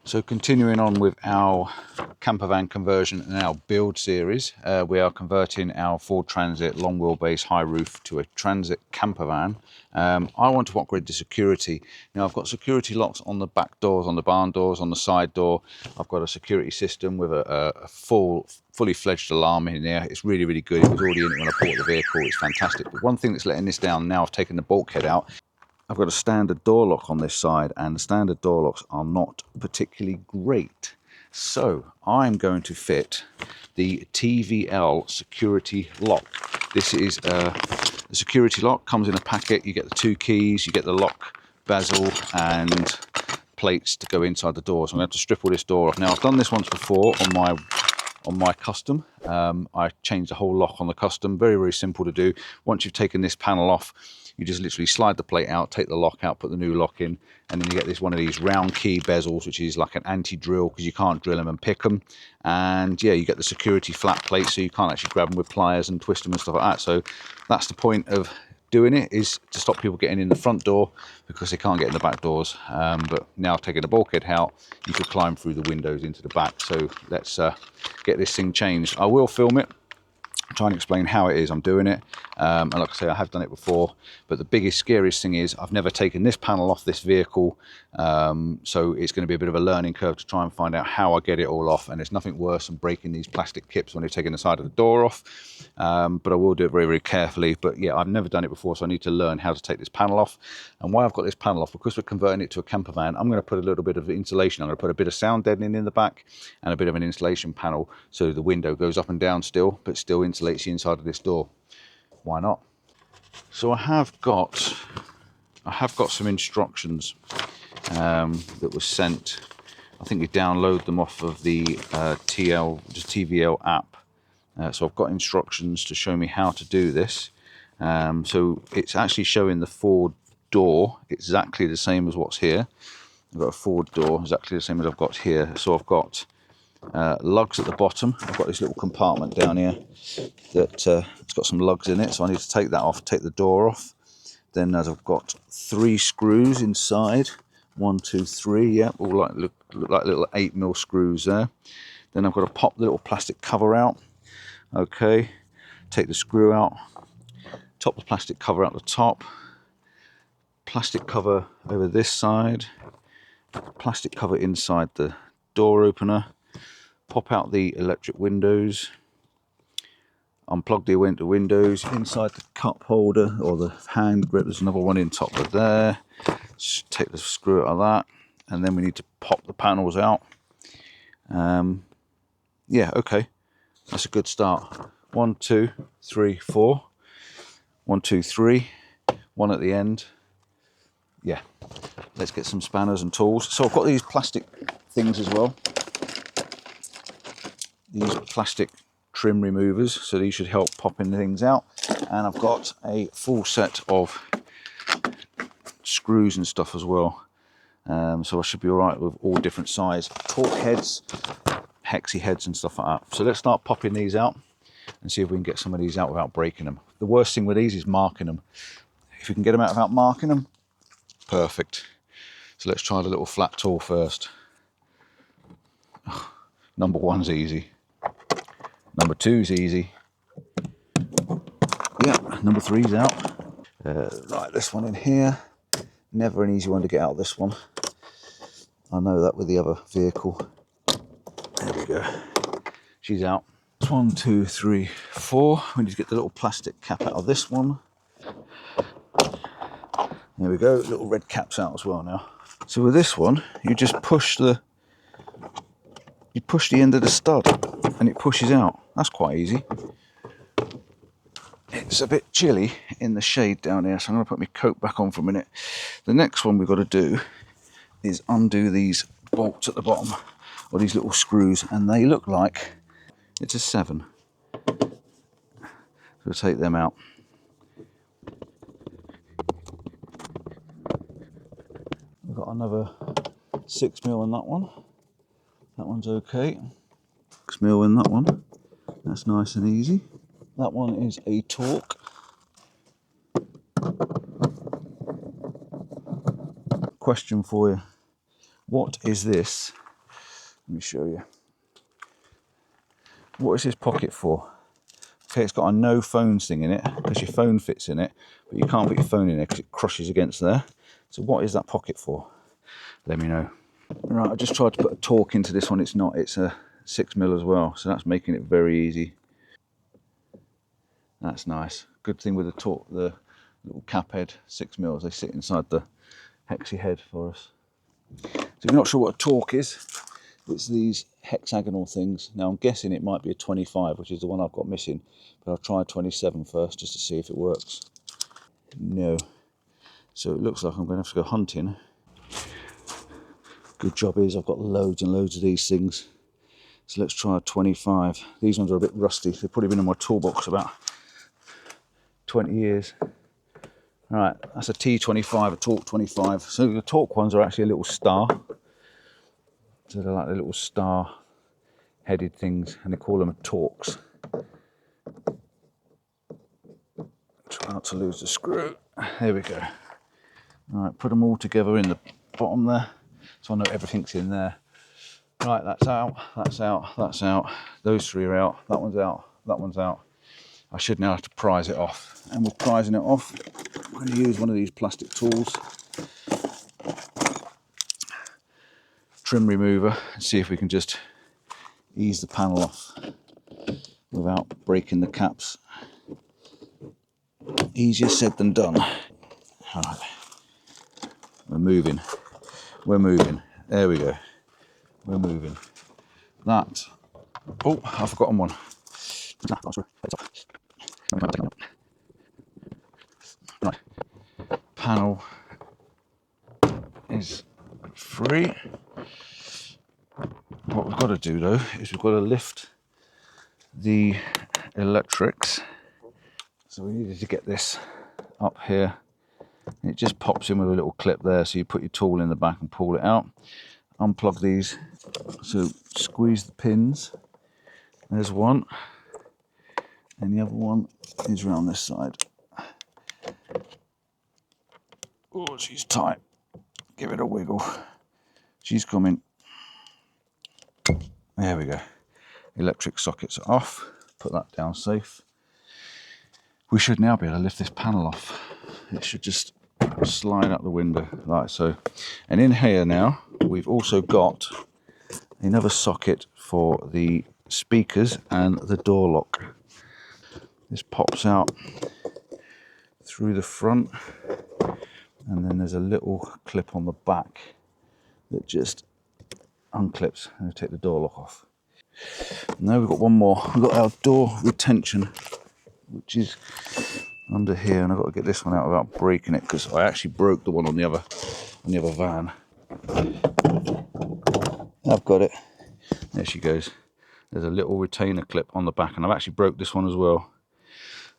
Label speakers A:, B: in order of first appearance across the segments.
A: So continuing on with our campervan conversion and our build series, we are converting our Ford Transit long wheelbase high roof to a Transit campervan. I want to upgrade the security. Now I've got security locks on the back doors, on the barn doors, on the side door. I've got a security system with a fully fledged alarm in there. It's really, really good. It was already in it when I bought the vehicle. It's fantastic. But one thing that's letting this down now, I've taken the bulkhead out. I've got a standard door lock on this side, and the standard door locks are not particularly great. So I'm going to fit the TVL security lock. This is the security lock, comes in a packet. You get the 2 keys, you get the lock bezel and plates to go inside the door. So I'm going to have to strip all this door off. Now I've done this once before on my custom. I changed the whole lock on the custom. Very, very simple to do. Once you've taken this panel off, you just literally slide the plate out, take the lock out, put the new lock in, and then you get this one of these round key bezels, which is like an anti-drill because you can't drill them and pick them. And yeah, you get the security flat plate, so you can't actually grab them with pliers and twist them and stuff like that. So that's the point of doing it, is to stop people getting in the front door because they can't get in the back doors. But now taking the bulkhead out, you could climb through the windows into the back. So let's get this thing changed. I will film it, try and explain how it is I'm doing it, and like I say, I have done it before, but the biggest, scariest thing is I've never taken this panel off this vehicle, so it's going to be a bit of a learning curve to try and find out how I get it all off. And there's nothing worse than breaking these plastic clips when you're taking the side of the door off, but I will do it very, very carefully. But yeah, I've never done it before, so I need to learn how to take this panel off. And why I've got this panel off, because we're converting it to a camper van, I'm going to put a little bit of insulation. I'm going to put a bit of sound deadening in the back and a bit of an insulation panel, so the window goes up and down still, but still insulates the inside of this door. Why not? So I have got some instructions that were sent. I think we download them off of the TVL app. So I've got instructions to show me how to do this. So it's actually showing the Ford door exactly the same as what's here. I've got a Ford door exactly the same as I've got here. So I've got lugs at the bottom. I've got this little compartment down here that it's got some lugs in it, so I need to take that off, take the door off. Then as I've got 3 screws inside, 1, 2, 3, yeah, all look like little 8mm screws there. Then I've got to pop the little plastic cover out. Okay, take the screw out, top the plastic cover out the top, plastic cover over this side, plastic cover inside the door opener, pop out the electric windows, unplug the windows, inside the cup holder or the hand grip, there's another one in top of there. Just take the screw out of that, and then we need to pop the panels out. Yeah, okay, that's a good start. 1, 2, 3, 4. 1, 2, 3. 1 at the end. Yeah, let's get some spanners and tools. So I've got these plastic things as well. These plastic trim removers, so these should help popping things out. And I've got a full set of screws and stuff as well. So I should be all right with all different size torque heads, hexi heads and stuff like that. So let's start popping these out and see if we can get some of these out without breaking them. The worst thing with these is marking them. If we can get them out without marking them, perfect. So let's try the little flat tool first. Oh, number 1's easy. Number 2's easy. Yeah, number 3's out. Right, this one in here. Never an easy one to get out, this one. I know that with the other vehicle. There we go. She's out. 1, 2, 3, 4. We need to get the little plastic cap out of this one. There we go. Little red cap's out as well now. So with this one, you just push the end of the stud and it pushes out. That's quite easy. It's a bit chilly in the shade down here, so I'm going to put my coat back on for a minute. The next one we've got to do is undo these bolts at the bottom, or these little screws, and they look like it's a 7. So we'll take them out. We've got another 6mm in that one. That one's okay. 6mm in that one. That's nice and easy. That one is a torque. Question for you. What is this Let me show you. What is this pocket for? Okay, it's got a no phones thing in it because your phone fits in it, but you can't put your phone in there because it crushes against there. So what is that pocket for? Let me know. Right, I just tried to put a torque into this one. It's not. It's a 6mm as well, so that's making it very easy. That's nice. Good thing with the torque, the little cap head 6mm, they sit inside the hexy head for us. So if you're not sure what a torque is, it's these hexagonal things. Now I'm guessing it might be a 25, which is the one I've got missing, but I'll try 27 first just to see if it works. No. So it looks like I'm going to have to go hunting. Good job is I've got loads and loads of these things. So let's try a 25. These ones are a bit rusty. They've probably been in my toolbox about 20 years. All right, that's a T25, a torque 25. So the torque ones are actually a little star. So they're like the little star headed things, and they call them torques. Try not to lose the screw. There we go. All right, put them all together in the bottom there, so I know everything's in there. Right, that's out, that's out, that's out. Those three are out, that one's out, that one's out. I should now have to prise it off. And with prising it off, I'm going to use one of these plastic tools, trim remover, and see if we can just ease the panel off without breaking the caps. Easier said than done. All right, we're moving, we're moving. There we go, we're moving. That, oh, I've forgotten one. Right, panel is free. What we've got to do though is we've got to lift the electrics. So we needed to get this up here. It just pops in with a little clip there, so you put your tool in the back and pull it out. Unplug these, so squeeze the pins. There's one, and the other one is around this side. Oh, she's tight. Give it a wiggle. She's coming. There we go. Electric sockets are off. Put that down safe. We should now be able to lift this panel off. It should just slide out the window like so. And in here now, we've also got another socket for the speakers and the door lock. This pops out through the front, and then there's a little clip on the back that just unclips and take the door lock off. Now we've got one more. We've got our door retention, which is under here, and I've got to get this one out without breaking it because I actually broke the one on the other van. I've got it. There she goes. There's a little retainer clip on the back, and I've actually broke this one as well.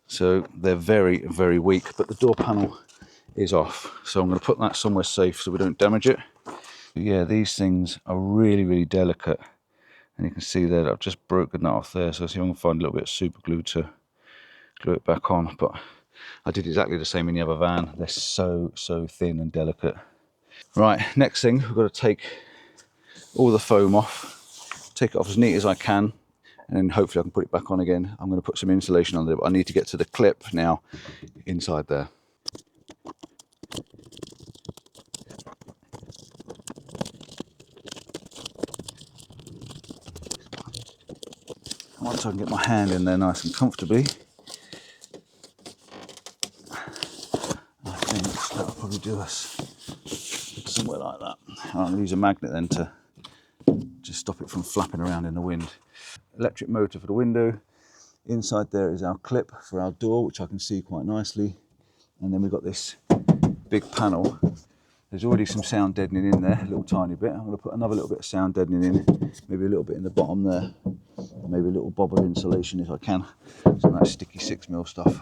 A: So they're very, very weak, but the door panel is off. So I'm going to put that somewhere safe so we don't damage it. But yeah, these things are really, really delicate. And you can see there that I've just broken that off there. So I'll see if I can find a little bit of super glue to glue it back on. But I did exactly the same in the other van. They're so, so thin and delicate. Right, next thing, we've got to take all the foam off. Take it off as neat as I can. And then hopefully I can put it back on again. I'm going to put some insulation on there, but I need to get to the clip now inside there. Once I can get my hand in there nice and comfortably, I think that'll probably do us somewhere like that. I'm going to use a magnet then to just stop it from flapping around in the wind. Electric motor for the window. Inside there is our clip for our door, which I can see quite nicely. And then we've got this big panel. There's already some sound deadening in there, a little tiny bit. I'm going to put another little bit of sound deadening in, maybe a little bit in the bottom there, maybe a little bob of insulation if I can. Some of that sticky 6mm stuff.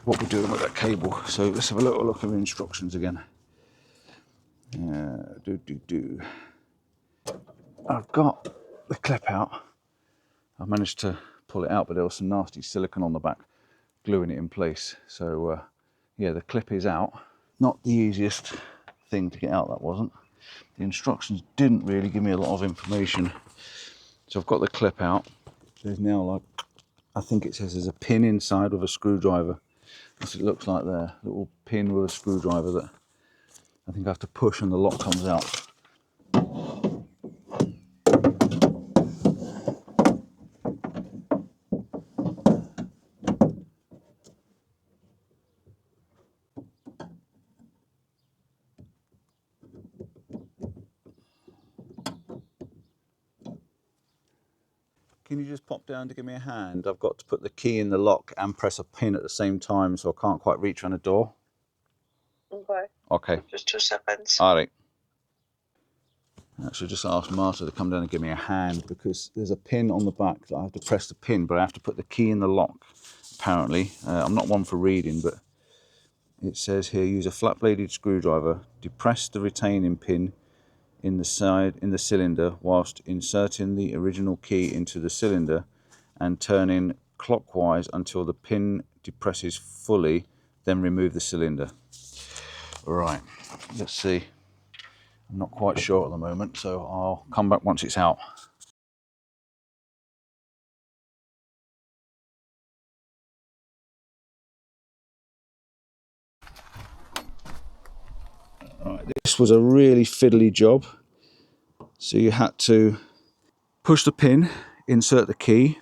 A: What we're doing with that cable. So let's have a little look at the instructions again. I've got the clip out. I've managed to pull it out, but there was some nasty silicone on the back, gluing it in place. So yeah, the clip is out. Not the easiest thing to get out, that wasn't. The instructions didn't really give me a lot of information. So I've got the clip out. There's now, like, I think it says there's a pin inside with a screwdriver. That's what it looks like there. A little pin with a screwdriver that I think I have to push and the lock comes out. Can you just pop down to give me a hand? I've got to put the key in the lock and press a pin at the same time, so I can't quite reach on a door.
B: Okay.
A: Okay.
B: Just 2 seconds.
A: All right. Actually, just ask Martha to come down and give me a hand, because there's a pin on the back that I have to press the pin, but I have to put the key in the lock, apparently. I'm not one for reading, but it says here, use a flat-bladed screwdriver, depress the retaining pin in the cylinder whilst inserting the original key into the cylinder and turning clockwise until the pin depresses fully, then remove the cylinder. Right, let's see. I'm not quite sure at the moment, so I'll come back once it's out. Right, this was a really fiddly job. So you had to push the pin, insert the key,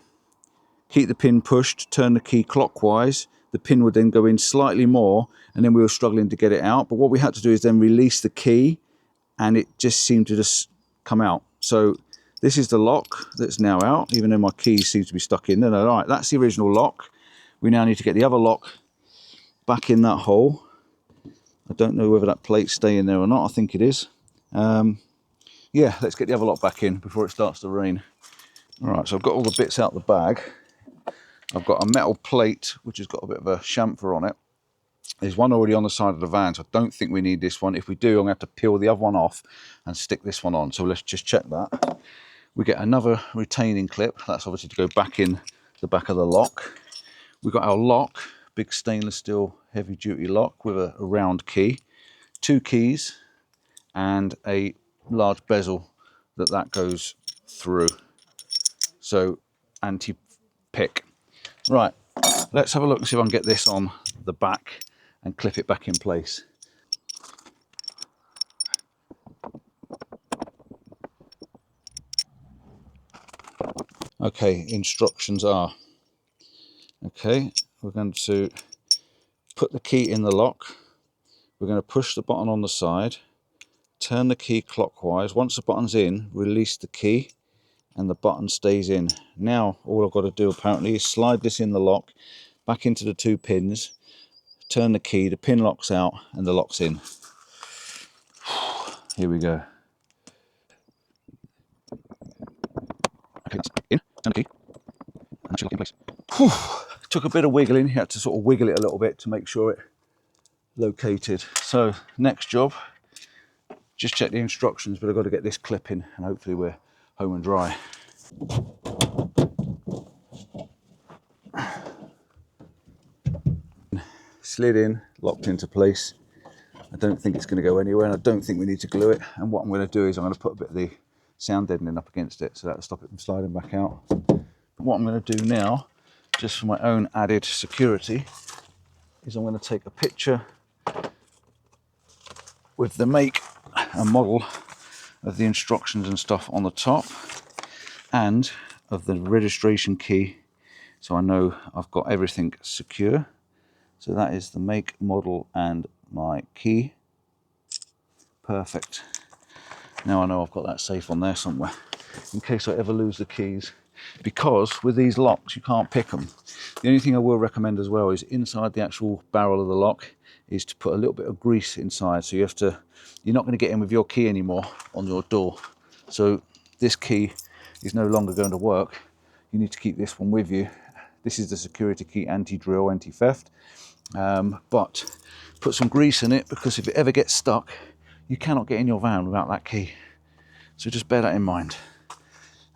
A: keep the pin pushed, turn the key clockwise. The pin would then go in slightly more, and then we were struggling to get it out. But what we had to do is then release the key, and it just seemed to just come out. So this is the lock that's now out, even though my keys seem to be stuck in there. All right, that's the original lock. We now need to get the other lock back in that hole. I don't know whether that plate's staying there or not. I think it is. Yeah, let's get the other lock back in before it starts to rain. All right, so I've got all the bits out the bag. I've got a metal plate which has got a bit of a chamfer on it. There's one already on the side of the van, so I don't think we need this one. If we do, I'm going to have to peel the other one off and stick this one on. So let's just check that. We get another retaining clip. That's obviously to go back in the back of the lock. We've got our lock, big stainless steel heavy duty lock with a round key, 2 keys and a large bezel that goes through. So anti-pick. Right, let's have a look and see if I can get this on the back and clip it back in place. Okay, instructions are, okay, we're going to put the key in the lock. We're going to push the button on the side, turn the key clockwise. Once the button's in, release the key and the button stays in. Now all I've got to do apparently is slide this in the lock, back into the 2 pins, turn the key, the pin locks out and the lock's in. Here we go. Okay, it's in, turn the key, and that should lock in place. Whew. Took a bit of wiggling, you had to sort of wiggle it a little bit to make sure it located. So next job, just check the instructions, but I've got to get this clip in and hopefully we're home and dry. Slid in, locked into place. I don't think it's going to go anywhere, and I don't think we need to glue it. And what I'm going to do is I'm going to put a bit of the sound deadening up against it, so that'll stop it from sliding back out. What I'm going to do now, just for my own added security, is I'm going to take a picture with the make and model of the instructions and stuff on the top, and of the registration key, so I know I've got everything secure. So that is the make, model and my key. Perfect. Now I know I've got that safe on there somewhere in case I ever lose the keys, because with these locks you can't pick them. The only thing I will recommend as well is inside the actual barrel of the lock is to put a little bit of grease inside, so you're not going to get in with your key anymore on your door. So this key is no longer going to work. You need to keep this one with you. This is the security key, anti-drill, anti-theft. But put some grease in it, because if it ever gets stuck, you cannot get in your van without that key. So just bear that in mind.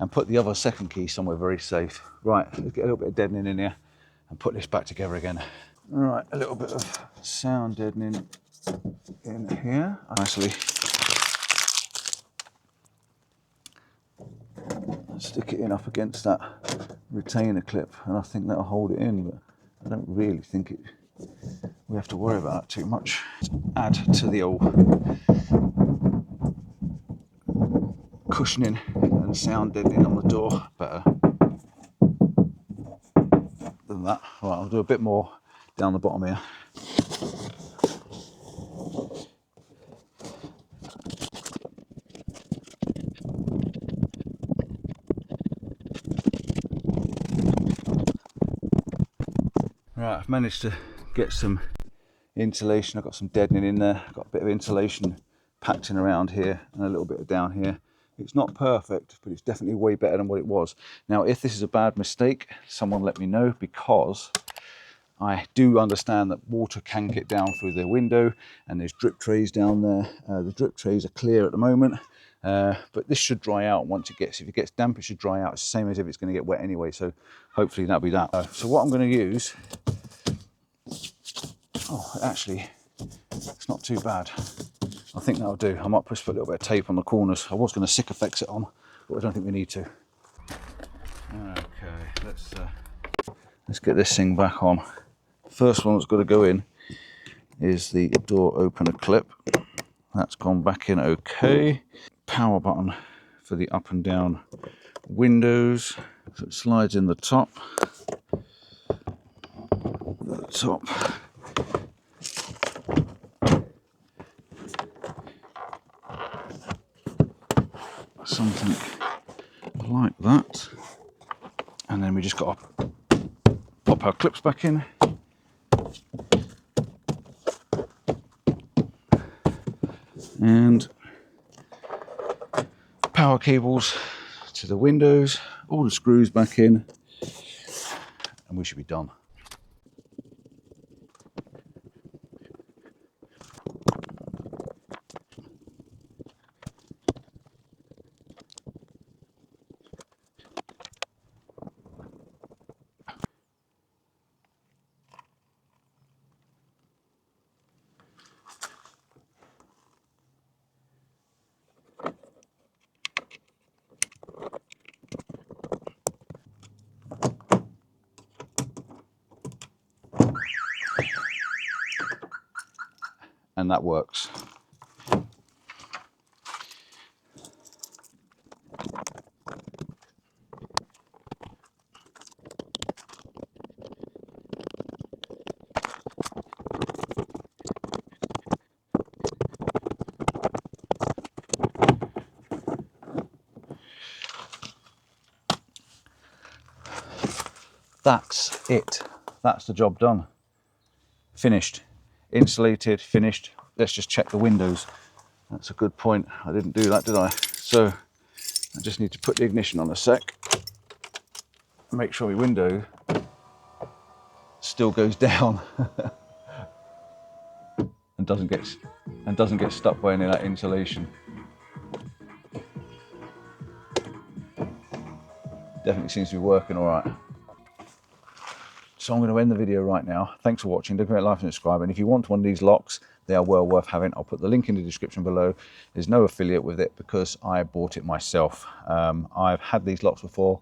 A: And put the other second key somewhere very safe. Right, let's get a little bit of deadening in here and put this back together again. All right, a little bit of sound deadening in here. Nicely stick it in up against that retainer clip, and I think that'll hold it in, but I don't really think we have to worry about that too much. Add to the old cushioning and sound deadening on the door better than that. Right, I'll do a bit more down the bottom here. Right, I've managed to get some insulation. I've got some deadening in there. I've got a bit of insulation packed in around here and a little bit of down here. It's not perfect, but it's definitely way better than what it was. Now, if this is a bad mistake, someone let me know, because I do understand that water can get down through the window, and there's drip trays down there. The drip trays are clear at the moment, but this should dry out once if it gets damp, it should dry out. It's the same as if it's going to get wet anyway, so hopefully that'll be that. So what I'm going to use, oh, actually, it's not too bad. I think that'll do. I might just put a little bit of tape on the corners. I was going to Sikaflex it on, but I don't think we need to. Okay, let's get this thing back on. First one that's got to go in is the door opener clip. That's gone back in okay. Power button for the up and down windows. So it slides in the top. The top. Something like that. And then we just got to pop our clips back in. And power cables to the windows, all the screws back in, and we should be done. And that works. That's it. That's the job done. Finished. Insulated, finished. Let's just check the windows. That's a good point. I didn't do that, did I? So I just need to put the ignition on a sec. Make sure my window still goes down and doesn't get stuck by any of that insulation. Definitely seems to be working all right. So I'm going to end the video right now. Thanks for watching. Don't forget to like and subscribe. And if you want one of these locks, they are well worth having. I'll put the link in the description below. There's no affiliate with it because I bought it myself. I've had these locks before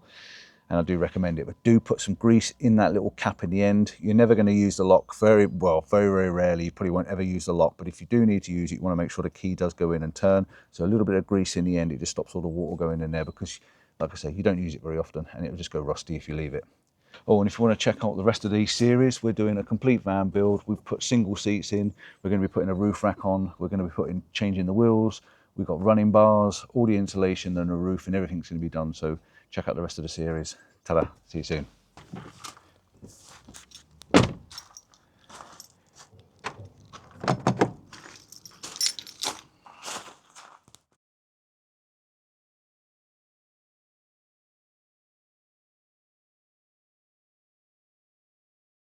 A: and I do recommend it, but do put some grease in that little cap in the end. You're never going to use the lock very rarely. You probably won't ever use the lock, but if you do need to use it, you want to make sure the key does go in and turn. So a little bit of grease in the end, it just stops all the water going in there, because like I say, you don't use it very often and it'll just go rusty if you leave it. Oh, and if you want to check out the rest of these series, we're doing a complete van build. We've put single seats in. We're going to be putting a roof rack on. We're going to be changing the wheels. We've got running bars, all the insulation and the roof, and everything's going to be done. So check out the rest of the series. Ta-da, see you soon.